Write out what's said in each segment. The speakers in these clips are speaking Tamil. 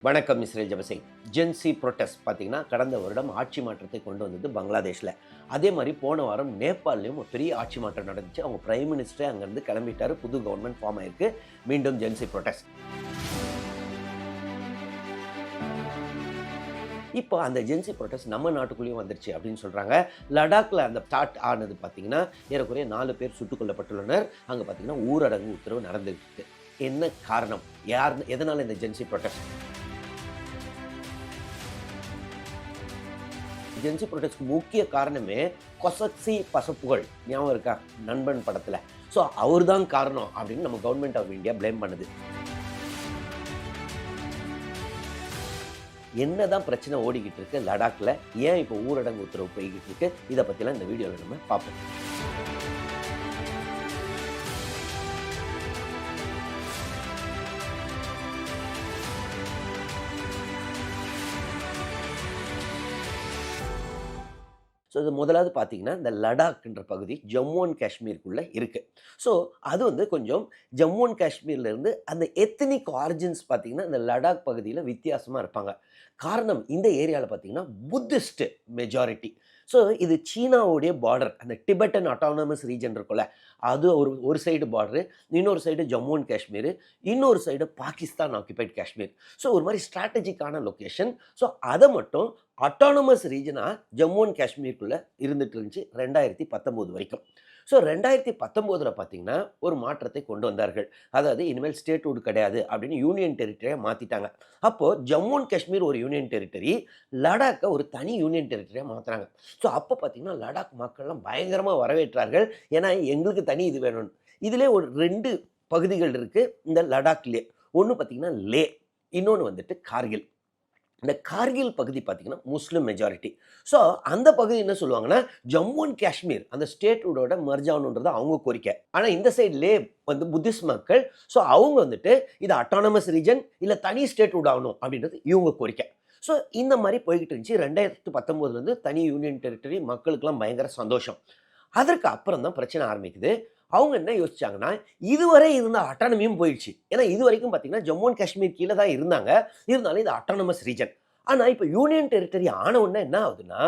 வணக்கம் இஸ்ரேல் ஜபசிங். ஜென்சி ப்ரொட்டஸ்ட் பார்த்தீங்கன்னா கடந்த வருடம் ஆட்சி மாற்றத்தை கொண்டு வந்தது பங்களாதேஷில். அதே மாதிரி போன வாரம் நேபாள்லையும் ஒரு பெரிய ஆட்சி மாற்றம் நடந்துச்சு. அவங்க பிரைம் மினிஸ்டரே அங்கேருந்து கிளம்பிட்டாரு. புது கவர்மெண்ட் ஃபார்ம் ஆயிருக்கு. மீண்டும் ஜென்சி ப்ரொட்டஸ்ட். இப்போ அந்த ஜென்சி ப்ரொட்டஸ்ட் நம்ம நாட்டுக்குள்ளேயும் வந்துருச்சு அப்படின்னு சொல்கிறாங்க. லடாக்கில் அந்த ஸ்டார்ட் ஆனது பார்த்தீங்கன்னா ஏறக்குறைய 4 பேர் சுட்டுக் கொல்லப்பட்டுள்ளனர். அங்கே பார்த்தீங்கன்னா ஊரடங்கு உத்தரவு நடந்துருக்கு. என்ன காரணம்? எதனால் இந்த ஜென்சி ப்ரொட்டஸ்ட்? ஜென்சி ப்ரொட்டஸ்ட்க்கு முக்கிய காரணமே கொசக்சி பசப்புகள் ஞாபகம் இருக்கா நண்பன் படத்தில். ஸோ அவர் தான் காரணம் அப்படின்னு நம்ம கவர்மெண்ட் ஆஃப் இந்தியா பிளேம் பண்ணுது. என்னதான் பிரச்சனை ஓடிக்கிட்டு இருக்கு லடாக்ல, ஏன் இப்போ ஊரடங்கு உத்தரவு போய்கிட்டு இருக்கு, இதை பற்றிலாம் இந்த வீடியோவில் நம்ம பார்ப்போம். ஸோ இது முதலாவது பார்த்தீங்கன்னா இந்த லடாக்ன்ற பகுதி ஜம்மு அண்ட் காஷ்மீருக்குள்ளே இருக்குது. ஸோ அது வந்து கொஞ்சம் ஜம்மு அண்ட் காஷ்மீர்லேருந்து அந்த எத்தனிக் ஆரிஜின்ஸ் பார்த்தீங்கன்னா இந்த லடாக் பகுதியில் வித்தியாசமாக இருப்பாங்க. காரணம், இந்த ஏரியாவில் பார்த்தீங்கன்னா புத்திஸ்ட் மெஜாரிட்டி. ஸோ இது சீனாவுடைய பார்டர், அந்த டிபெட்டன் அட்டானமஸ் ரீஜன் இருக்குல்ல, அது ஒரு சைடு பார்டரு, இன்னொரு சைடு ஜம்மு அண்ட் காஷ்மீர், இன்னொரு side Pakistan occupied Kashmir. So ஒரு மாதிரி ஸ்ட்ராட்டஜிக்கான லொக்கேஷன். ஸோ அதை மட்டும் அட்டானமஸ் ரீஜனாக ஜம்மு அண்ட் காஷ்மீருக்குள்ளே இருந்துட்டு இருந்துச்சு 2019 வரைக்கும். ஸோ 2019 பார்த்தீங்கன்னா ஒரு மாற்றத்தை கொண்டு வந்தார்கள். அதாவது இனிமேல் ஸ்டேட்ஹுட் கிடையாது அப்படின்னு யூனியன் டெரிட்டரியாக மாற்றிட்டாங்க. அப்போது ஜம்மு அண்ட் காஷ்மீர் ஒரு யூனியன் டெரிட்டரி, லடாக்கை ஒரு தனி யூனியன் டெரிட்டரியாக மாற்றுறாங்க. ஸோ அப்போ பார்த்தீங்கன்னா லடாக் மக்கள்லாம் பயங்கரமாக வரவேற்றார்கள். ஏன்னா எங்களுக்கு தனி இது வேணும்னு. இதிலே ஒரு 2 பகுதிகள் இருக்குது இந்த லடாக்லேயே. ஒன்று பார்த்தீங்கன்னா லே, இன்னொன்று வந்துட்டு கார்கில். இந்த கார்கில் பகுதி பார்த்தீங்கன்னா முஸ்லீம் மெஜாரிட்டி. ஸோ அந்த பகுதி என்ன சொல்லுவாங்கன்னா ஜம்மு அண்ட் காஷ்மீர் அந்த ஸ்டேட்டோட மர்ஜ் ஆகணுன்றது அவங்க கோரிக்கை. ஆனால் இந்த சைடு லே வந்து புத்திஸ்ட் மக்கள். ஸோ அவங்க வந்துட்டு இது அட்டானமஸ் ரீஜன் இல்லை தனி ஸ்டேட்ஹுட் ஆகணும் அப்படின்றது இவங்க கோரிக்கை. ஸோ இந்த மாதிரி போய்கிட்டு இருந்துச்சு. 2019 தனி யூனியன் டெரிட்டரி, மக்களுக்கெல்லாம் பயங்கர சந்தோஷம். அதற்கு அப்புறம் தான் பிரச்சனை ஆரம்பிக்குது. அவங்க என்ன யோசிச்சாங்கன்னா, இதுவரை இருந்த அட்டானமியும் போயிடுச்சு. ஏன்னா இது வரைக்கும் பார்த்தீங்கன்னா ஜம்மு அண்ட் காஷ்மீர் கீழே தான் இருந்தாங்க. இருந்தாலும் இது அட்டானமஸ் ரீஜன். ஆனால் இப்போ யூனியன் டெரிட்டரி ஆன உடனே என்ன ஆகுதுன்னா,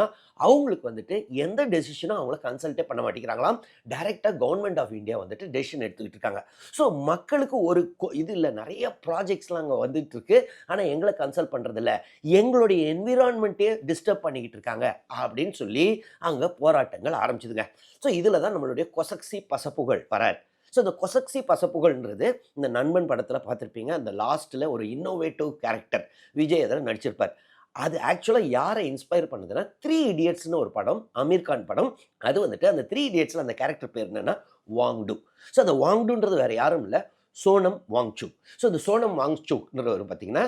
அவங்களுக்கு வந்துட்டு எந்த டெசிஷனும் அவங்கள கன்சல்ட்டே பண்ண மாட்டேங்கிறாங்களாம். டைரெக்டாக கவர்மெண்ட் ஆஃப் இந்தியா வந்துட்டு டெசிஷன் எடுத்துக்கிட்டு இருக்காங்க. ஸோ மக்களுக்கு ஒரு இது இல்லை, நிறைய ப்ராஜெக்ட்ஸ்லாம் அங்கே வந்துட்டு இருக்கு. ஆனால் எங்களை கன்சல்ட் பண்ணுறதில்ல, எங்களுடைய என்விரான்மெண்ட்டே டிஸ்டர்ப் பண்ணிக்கிட்டு இருக்காங்க அப்படின்னு சொல்லி அங்கே போராட்டங்கள் ஆரம்பிச்சுதுங்க. ஸோ இதில் தான் நம்மளுடைய கொசக்சி பசப்புகள் வரார். ஸோ இந்த கொசக்சி பசப்புகள்ன்றது இந்த நண்பன் படத்தில் பார்த்துருப்பீங்க. அந்த லாஸ்ட்டில் ஒரு இன்னோவேட்டிவ் கேரக்டர் விஜய் அதில் நடிச்சிருப்பார். அது ஆக்சுவலாக யாரை இன்ஸ்பயர் பண்ணுதுன்னா 3 இடியட்ஸ்னு ஒரு படம், அமீர் கான் படம். அது வந்துட்டு அந்த 3 இடியட்ஸில் அந்த கேரக்டர் பேர் என்னென்னா வாங்டு. ஸோ அந்த வாங்டுன்றது வேறு யாரும் இல்லை, சோனம் வாங்சூ. ஸோ இந்த சோனம் வாங்சூன்றவர் பார்த்தீங்கன்னா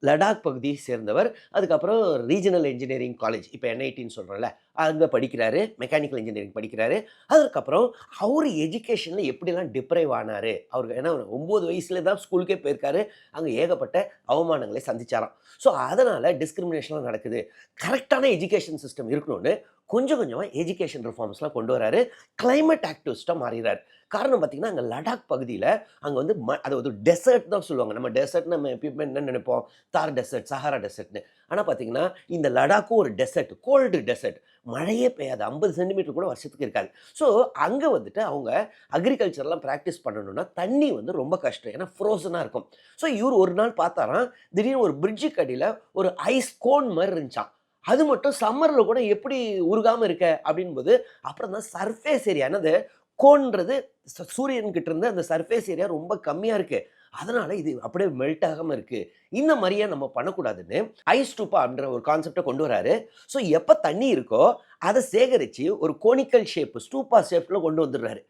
லடாக் பகுதியை சேர்ந்தவர். அதுக்கப்புறம் ரீஜனல் இன்ஜினியரிங் காலேஜ், இப்போ என்ஐடின்னு சொல்கிறோம்ல, அங்கே படிக்கிறாரு, மெக்கானிக்கல் இன்ஜினியரிங் படிக்கிறாரு. அதுக்கப்புறம் அவர் எஜுகேஷனில் எப்படிலாம் டிப்ரைவ் ஆனார், அவருக்கு ஏன்னா 9 வயசுல தான் ஸ்கூலுக்கே போயிருக்காரு. அங்கே ஏகப்பட்ட அவமானங்களை சந்திச்சாராம். ஸோ அதனால் டிஸ்கிரிமினேஷன்லாம் நடக்குது. கரெக்டான எஜுகேஷன் சிஸ்டம் இருக்கணும்னு கொஞ்சம் கொஞ்சமாக எஜுகேஷன் ரிஃபார்ம்ஸ்லாம் கொண்டு வராரு. கிளைமேட் ஆக்டிவிஸ்ட்டாக மாறிறார். காரணம் பார்த்தீங்கன்னா அங்கே லடாக் பகுதியில் அங்கே வந்து அது ஒரு டெசர்ட் தான் சொல்லுவாங்க. நம்ம டெசர்ட் நம்ம எப்பயுமே என்ன நினைப்போம், தார் டெசர்ட், சஹாரா டெசர்ட்னு. ஆனால் பார்த்தீங்கன்னா இந்த லடாக்கும் ஒரு டெசர்ட், கோல்டு டெசர்ட். மழையே பெய்யாது, 50 சென்டிமீட்டர் கூட வருஷத்துக்கு இருக்காது. ஸோ அங்கே வந்துட்டு அவங்க அக்ரிகல்ச்சர்லாம் ப்ராக்டிஸ் பண்ணணும்னா தண்ணி வந்து ரொம்ப கஷ்டம், ஏன்னா ஃப்ரோசனாக இருக்கும். ஸோ இவர் ஒரு நாள் பார்த்தாராம், திடீர்னு ஒரு பிரிட்ஜுக்கு அடியில் ஒரு ஐஸ் கோன் மாதிரி இருந்துச்சான். அது மட்டும் சம்மரில் கூட எப்படி உருகாமல் இருக்க அப்படின்போது அப்புறம் தான் சர்ஃபேஸ் ஏரியா, என்னது கோன்றது சூரியன்கிட்ட இருந்து அந்த சர்ஃபேஸ் ஏரியா ரொம்ப கம்மியாக இருக்குது, அதனால் இது அப்படியே மெல்ட் ஆகாமல் இருக்குது. இந்த மாதிரியே நம்ம பண்ணக்கூடாதுன்னு ஐஸ் ஸ்டூப்பா அப்படின்ற ஒரு கான்செப்டை கொண்டு வராரு. ஸோ எப்போ தண்ணி இருக்கோ அதை சேகரித்து ஒரு கோனிக்கல் ஷேப், ஸ்டூப்பா ஷேப்பில் கொண்டு வந்துடுறாரு.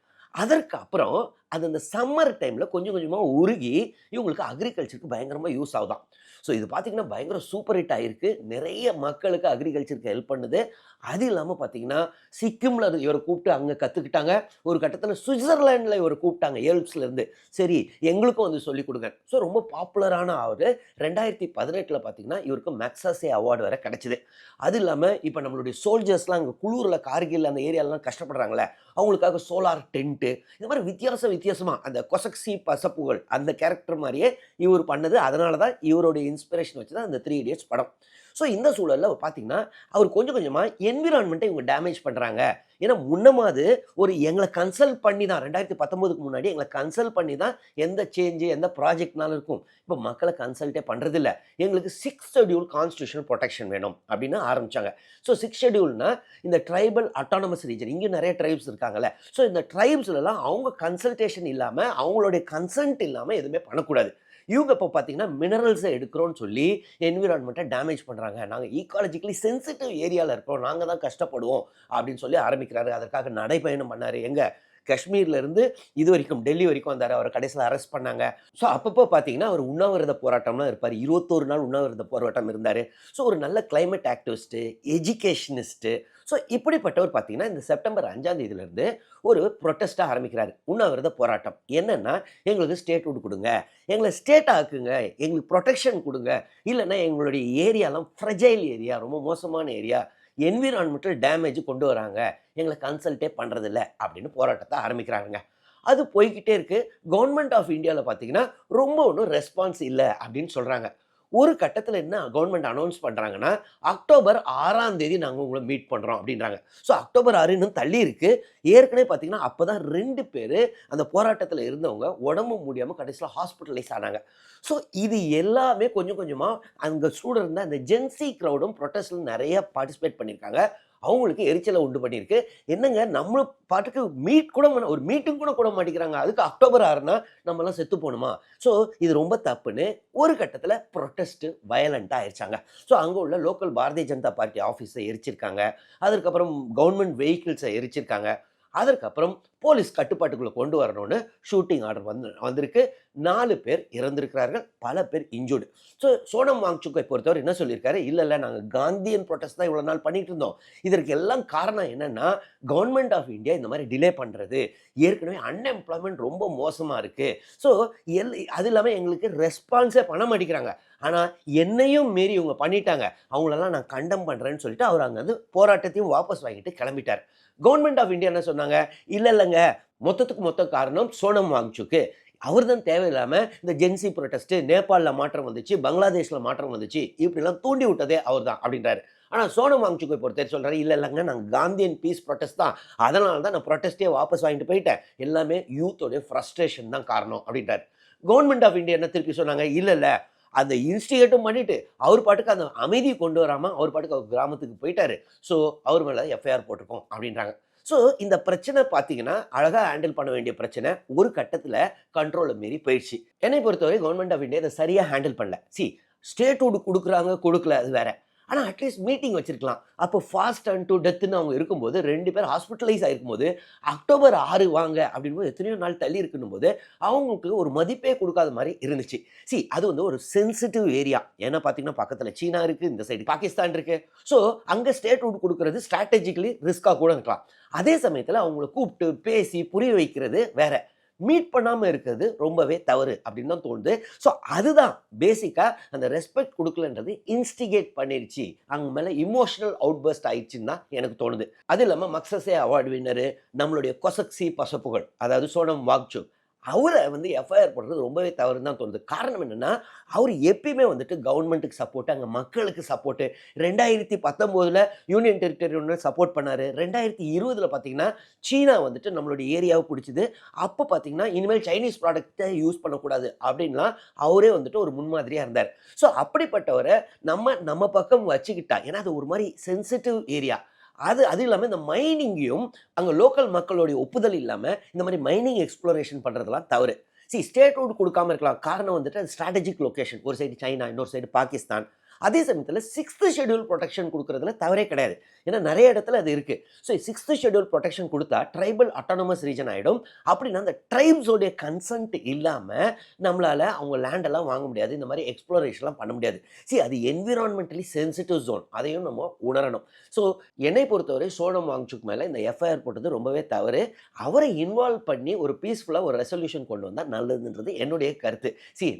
அதற்கு அப்புறம் அது அந்த சம்மர் டைமில் கொஞ்சம் கொஞ்சமாக உருகி இவங்களுக்கு அக்ரிகல்ச்சருக்கு பயங்கரமாக யூஸ் ஆகுதான். ஸோ இது பார்த்திங்கன்னா பயங்கர சூப்பர் ஹிட் ஆகிருக்கு. நிறைய மக்களுக்கு அக்ரிகல்ச்சருக்கு ஹெல்ப் பண்ணுது. அது இல்லாமல் பார்த்தீங்கன்னா சிக்கிமில் அது இவரை கூப்பிட்டு அங்கே கற்றுக்கிட்டாங்க. ஒரு கட்டத்தில் சுவிட்சர்லாண்டில் இவரை கூப்பிட்டாங்க ஏல்ப்ஸ்லேருந்து. சரி எங்களுக்கும் வந்து சொல்லிக் கொடுங்க. ஸோ ரொம்ப பாப்புலரான அவர் 2018 பார்த்தீங்கன்னா இவருக்கு மேக்ஸாசே அவார்டு வேறு கிடச்சிது. அது இல்லாமல் இப்போ நம்மளுடைய சோல்ஜர்ஸ்லாம் அங்கே குளூரில், கார்கில் அந்த ஏரியாலலாம் கஷ்டப்படுறாங்களே, அவங்களுக்காக சோலார் டென்ட்டு, இந்த மாதிரி வித்தியாசமா அந்த கொசக்சி பசப்புகள் அந்த கேரக்டர் மாரியே இவர் பண்ணது. அதனால தான் இவருடைய இன்ஸ்பிரேஷன் வச்சு தான் அந்த 3 இடியட்ஸ் படம். ஸோ இந்த சூழல்ல பார்த்தீங்கன்னா, அவர் கொஞ்சம் கொஞ்சமா என்விரான்மென்ட்ட இவங்க டேமேஜ் பண்றாங்க. ஏன்னா முன்னமாவது ஒரு எங்கள கன்சல்ட் பண்ணி தான் 2019க்கு முன்னாடி எங்கள கன்சல்ட் பண்ணி தான் எந்த சேஞ்ச், எந்த ப்ராஜெக்ட்னாலும் இருக்கும். இப்ப மக்கள கன்சல்ட்டே பண்றதில்ல. எங்களுக்கு 6த் ஷெட்யூல் கான்ஸ்டிடியூஷனல் புரொடெக்ஷன் வேணும் அப்படின்னு ஆரம்பிச்சாங்க. ஸோ 6 ஷெட்யூல்னா இந்த ட்ரைபல் அட்டானமஸ் ரீஜன் இங்க நெறைய ட்ரைப்ஸ் இருக்காங்கல்ல. ஸோ இந்த ட்ரைப்ஸ்லலாம் அவங்க கன்சல்டேஷன் இல்லாம, அவங்களுடைய கன்சென்ட் இல்லாம எதுவுமே பண்ணக்கூடாது. இவங்க இப்போ பார்த்தீங்கன்னா, மினரல்ஸ எடுக்கிறோம்னு சொல்லி என்விரான்மென்ட்ட டேமேஜ் பண்றாங்க. நாங்க ஈக்காலஜிக்கலி சென்சிட்டிவ் ஏரியால இருக்கோம். நாங்க தான் கஷ்டப்படுவோம் அப்படின்னு சொல்லி ஆரம்பிக்கிறாரு. அதற்காக நடைப்பயணம் பண்ணாரு. எங்க காஷ்மீர்ல இருந்து இதுவரைக்கும் டெல்லி வரைக்கும் வந்தாரு. அவர கடைசில அரெஸ்ட் பண்ணாங்க. ஸோ அப்பப்போ பார்த்தீங்கன்னா, அவர் உண்ணாவிரத போராட்டம்லாம் இருப்பாரு. 21 நாள் உண்ணாவிரத போராட்டம் இருந்தாரு. ஸோ ஒரு நல்ல கிளைமேட் ஆக்டிவிஸ்ட்டு, எஜுகேஷனிஸ்ட்டு. ஸோ இப்படிப்பட்டவர் பார்த்தீங்கன்னா, இந்த செப்டம்பர் 5ஆம் தேதியிலிருந்து ஒரு புரொட்டஸ்ட்டா ஆரம்பிக்கிறாரு. உண்ணாவிரத போராட்டம். என்னன்னா, எங்களுக்கு ஸ்டேட்ஹுட் குடுங்க. எங்கள ஸ்டேட் ஆக்குங்க. எங்களுக்கு புரொடெக்ஷன் குடுங்க. இல்லன்னா எங்களுடைய ஏரியாலாம் ஃப்ரெஜைல் ஏரியா. ரொம்ப மோசமான ஏரியா. என்விரான்மென்டல் டேமேஜ் கொண்டு வராங்க. எங்கள கன்சல்ட்டே பண்றதில்ல அப்படின்னு போராட்டத்த ஆரம்பிக்கிறாருங்க. அது போய்க்கிட்டே இருக்கு. கவர்ன்மென்ட் ஆஃப் இந்தியால பார்த்தீங்கன்னா, ரொம்ப ஒண்ணும் ரெஸ்பான்ஸ் இல்ல அப்படின்னு சொல்றாங்க. ஒரு கட்டத்தில என்ன கவர்ன்மென்ட் அனவுன்ஸ் பண்றாங்கன்னா, அக்டோபர் 6ஆம் தேதி நாங்க உங்கள மீட் பண்றோம் அப்படின்றாங்க. ஸோ அக்டோபர் 6 இன்னும் தள்ளி இருக்கு. ஏற்கனவே பார்த்தீங்கன்னா, அப்பதான் 2 பேரு அந்த போராட்டத்தில இருந்தவங்க உடம்பு முடியாம கடைசில ஹாஸ்பிட்டலைஸ் ஆனாங்க. ஸோ இது எல்லாமே கொஞ்சம் கொஞ்சமா அங்க சூழ இருந்த அந்த ஜென்சி கிரவுடும் புரொட்டஸ்ட்ல நெறைய பார்ட்டிசிபேட் பண்ணியிருக்காங்க. அவங்களுக்கு எரிச்சல உண்டு பண்ணியிருக்கு. என்னங்க நம்ம பாட்டுக்கு மீட் கூட ஒரு மீட்டிங் கூட கூட மாட்டேங்கிறாங்க. அதுக்கு அக்டோபர் 6ன்னா நம்மலாம் செத்து போணுமா? ஸோ இது ரொம்ப தப்புன்னு ஒரு கட்டத்தில புரொட்டஸ்ட் வயலன்ட்டா ஆயிருச்சாங்க. ஸோ அங்க உள்ள லோக்கல் பாரதிய ஜனதா பார்ட்டி ஆஃபீஸ எரிச்சிருக்காங்க. அதற்கப்புறம் கவர்ன்மென்ட் வெஹிக்கிள்ஸ எரிச்சிருக்காங்க. அதற்கப்புறம் போலீஸ் கட்டுப்பாட்டுக்குள்ள கொண்டு வரணும்னு ஷூட்டிங் ஆர்டர் வந்திருக்கு. 4 பேர் இறந்திருக்கிறார்கள். பல பேர் இன்ஜூர்ட். ஸோ சோனம் வாங்சுக்கை பொறுத்தவரை என்ன சொல்லியிருக்காரு, இல்ல நாங்க காந்தியன் புரொட்டஸ்ட் தான் இவ்வளவு நாள் பண்ணிட்டு இருந்தோம். இதற்கு எல்லாம் காரணம் என்னன்னா, கவர்ன்மென்ட் ஆஃப் இந்தியா இந்த மாரி டிலே பண்றது. ஏற்கனவே அன்எம்ப்ளாய்மென்ட் ரொம்ப மோசமா இருக்கு. ஸோ அது இல்லாம எங்களுக்கு ரெஸ்பான்ஸே பண்ண மாட்டேங்கிறாங்க. ஆனா என்னையும் மீறி இவங்க பண்ணிட்டாங்க. அவங்களெல்லாம் நான் கண்டெம் பண்றேன்னு சொல்லிட்டு அவர் அங்கருந்து போராட்டத்தையும் வாபஸ் வாங்கிட்டு கிளம்பிட்டார். கவர்ன்மென்ட் ஆஃப் இந்தியா என்ன சொன்னாங்க, இல்லங்க மொத்தத்துக்கு மொத்த காரணம் சோனம் வாங்சுக். அவர் தான் தேவையில்லாம இந்த ஜென்சி புரொட்டஸ்ட் நேபாள்ல மாற்றம் வந்துச்சு, பங்களாதேஷ்ல மாற்றம் வந்துச்சு. இப்படிலாம் தூண்டி விட்டதே அவர் தான் அப்படின்றாரு. ஆனா சோனம் வாங்சுக்கை பொறுத்தவரை சொல்றாரு, இல்லங்க நாங்க காந்தியன் பீஸ் புரொட்டஸ்ட் தான். அதனால தான் நான் புரொட்டஸ்டே வாபஸ் வாங்கிட்டு போயிட்டேன். எல்லாமே யூத்தோட ஃப்ரஸ்ட்ரேஷன் தான் காரணம் அப்படின்றாரு. கவர்ன்மெண்ட் ஆஃப் இந்தியா என்ன திருப்பி சொன்னாங்க, இல்ல அந்த இன்ஸ்டிகேட்டும் பண்ணிட்டு, அவர் பாட்டுக்கு அந்த அமைதிய கொண்டு வராம, அவர் பாட்டுக்கு அவர் கிராமத்துக்கு போயிட்டாரு. ஸோ அவர் மேல எஃப்ஐஆர் போட்டுருக்கோம் அப்படின்றாங்க. ஸோ இந்த பிரச்சனை பார்த்தீங்கன்னா, அழகா ஹேண்டில் பண்ண வேண்டிய பிரச்சனை ஒரு கட்டத்தில கண்ட்ரோல மீறி போயிருச்சு. என்னை பொறுத்தவரை கவர்ன்மெண்ட் ஆஃப் இந்தியா இத சரியா ஹேண்டில் பண்ணல. ஸ்டேட்ஹுட் குடுக்குறாங்க, குடுக்கல அது வேற. ஆனா அட்லீஸ்ட் மீட்டிங் வச்சிருக்கலாம். அப்போ ஃபாஸ்ட் அன்டு டெத்ன்னு அவங்க இருக்கும்போது 2 பேர் ஹாஸ்பிட்டலைஸ் ஆயிருக்கும்போது, அக்டோபர் 6 வாங்க அப்படின்போது எத்தனையோ நாள் தள்ளி இருக்குன்னும்போது, அவங்களுக்கு ஒரு மதிப்பே குடுக்காத மாரி இருந்துச்சு. அது வந்து ஒரு சென்சிட்டிவ் ஏரியா. ஏன்னா பார்த்தீங்கன்னா, பக்கத்துல சீனா இருக்கு, இந்த சைடு பாகிஸ்தான் இருக்கு. ஸோ அங்க ஸ்டேட்ஹுட் குடுக்குறது ஸ்ட்ராட்டஜிக்கலி ரிஸ்க்கா கூட இருக்கலாம். அதே சமயத்துல அவங்கள கூப்ட்டு, பேசி புரிய வைக்கிறது வேற. மீட் பண்ணாம இருக்கிறது ரொம்பவே தவறு அப்படின்னு தான் தோணுது. ஸோ அதுதான் பேசிக்கா அந்த ரெஸ்பெக்ட் குடுக்கலன்றது இன்ஸ்டிகேட் பண்ணிருச்சு. அவங்க மேல எமோஷனல் அவுட்பர்ஸ்ட் ஆயிடுச்சுன்னு தான் எனக்கு தோணுது. அது இல்லாம மக்சசே அவார்ட் வின்னரு நம்மளுடைய கொசக்சி பசப்புகள் அதாவது சோனம் வாங்சுக் அவர வந்து எஃப்ஐஆர் போடுறது ரொம்பவே தவறுன்னு தான் தோணுது. காரணம் என்னன்னா, அவரு எப்பயுமே வந்துட்டு கவர்ன்மென்ட்க்கு சப்போர்ட், அங்க மக்களுக்கு சப்போர்ட். 2019ல யூனியன் டெரிட்டரி ஒண்ணு சப்போர்ட் பண்ணாரு. 2020ல பார்த்தீங்கன்னா, சீனா வந்துட்டு நம்மளுடைய ஏரியாவ புடிச்சது. அப்ப பார்த்தீங்கன்னா, இனிமேல் சைனீஸ் ப்ராடக்ட்ட யூஸ் பண்ணக்கூடாது அப்படின்லாம் அவரே வந்துட்டு ஒரு முன்மாதிரியா இருந்தார். ஸோ அப்படிப்பட்டவர நம்ம பக்கம் வச்சுக்கிட்டா, ஏன்னா அது ஒரு மாரி சென்சிட்டிவ் ஏரியா. அது இல்லாம இந்த மைனிங்கையும் அங்க லோக்கல் மக்களுடைய ஒப்புதல் இல்லாம இந்த மாரி மைனிங் எக்ஸ்ப்ளோரேஷன் பண்றதெல்லாம் தவறு. ஸ்டேட்ஹுட் குடுக்காம இருக்கலாம். காரணம் வந்துட்டு அது ஸ்ட்ராட்டஜிக் லொகேஷன். ஒரு சைடு சைனா, இன்னொரு சைடு பாகிஸ்தான். அதே சமயத்துல 6த் ஷெட்யூல் புரொடெக்ஷன் குடுக்குறதுல தவறே கிடையாது. ஏன்னா நெறைய இடத்துல அது இருக்கு. 6த் ஷெட்யூல் புரொடெக்ஷன் குடுத்தா ட்ரைபல் அட்டானமஸ் ரீஜன் ஆயிடும். அப்படின்னா அந்த ட்ரைப்ஸ் உடைய கன்சென்ட் இல்லாம நம்மளால அவங்க லேண்ட் எல்லாம் வாங்க முடியாது. இந்த மாரி எக்ஸ்ப்ளோரேஷன்லாம் பண்ண முடியாது. அது என்விரான்மென்டலி சென்சிட்டிவ் ஜோன். அதையும் நம்ம உணரணும். ஸோ என்னை பொறுத்தவரை சோனம் வாங்சுக் மேல இந்த எஃப்ஐஆர் போட்டது ரொம்பவே தவறு. அவரை இன்வால்வ் பண்ணி ஒரு பீஸ்ஃபுல்லா ஒரு ரெசல்யூஷன் கொண்டு வந்தா நல்லதுன்றது என்னுடைய கருத்து.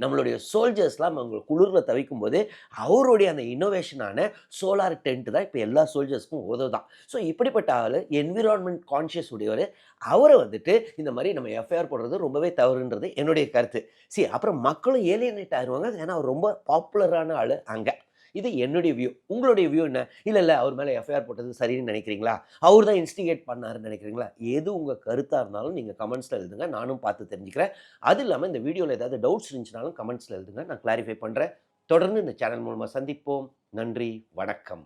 நம்மளுடைய சோல்ஜர்ஸ்லாம் அவங்க குளிர்ல தவிக்கும்போது அவருடைய அவருடைய அந்த இன்னோவேஷனான சோலார் டென்ட் தான் இப்போ எல்லா சோல்ஜர்ஸ்க்கும் உதவுதான். ஸோ இப்படிப்பட்ட ஆள் என்விரான்மெண்ட் கான்ஷியஸ் உடையவர். அவரை வந்துட்டு இந்த மாதிரி நம்ம எஃப்ஐஆர் போடுறது ரொம்பவே தவறுன்றது என்னுடைய கருத்து. அப்புறம் மக்களும் ஏலியனேட் ஆயிருவாங்க. ஏன்னா அவர் ரொம்ப பாப்புலரான ஆள் அங்கே. இது என்னுடைய வியூ. உங்களுடைய வியூ என்ன? இல்ல அவர் மேல எஃப்ஐஆர் போட்டது சரின்னு நினைக்கிறீங்களா? அவர் தான் இன்ஸ்டிகேட் பண்ணாருன்னு நினைக்கிறீங்களா? எது உங்க கருத்தா இருந்தாலும் நீங்க கமெண்ட்ஸ்ல எழுதுங்க. நானும் பார்த்து தெரிஞ்சுக்கிறேன். அது இல்லாம இந்த வீடியோல ஏதாவது டவுட்ஸ் இருந்துச்சுனாலும் கமெண்ட்ஸ்ல எழுதுங்க. நான் கிளாரிஃபை பண்றேன். தொடர்ந்து இந்த சேனல் மூலமா சந்திப்போம். நன்றி, வணக்கம்.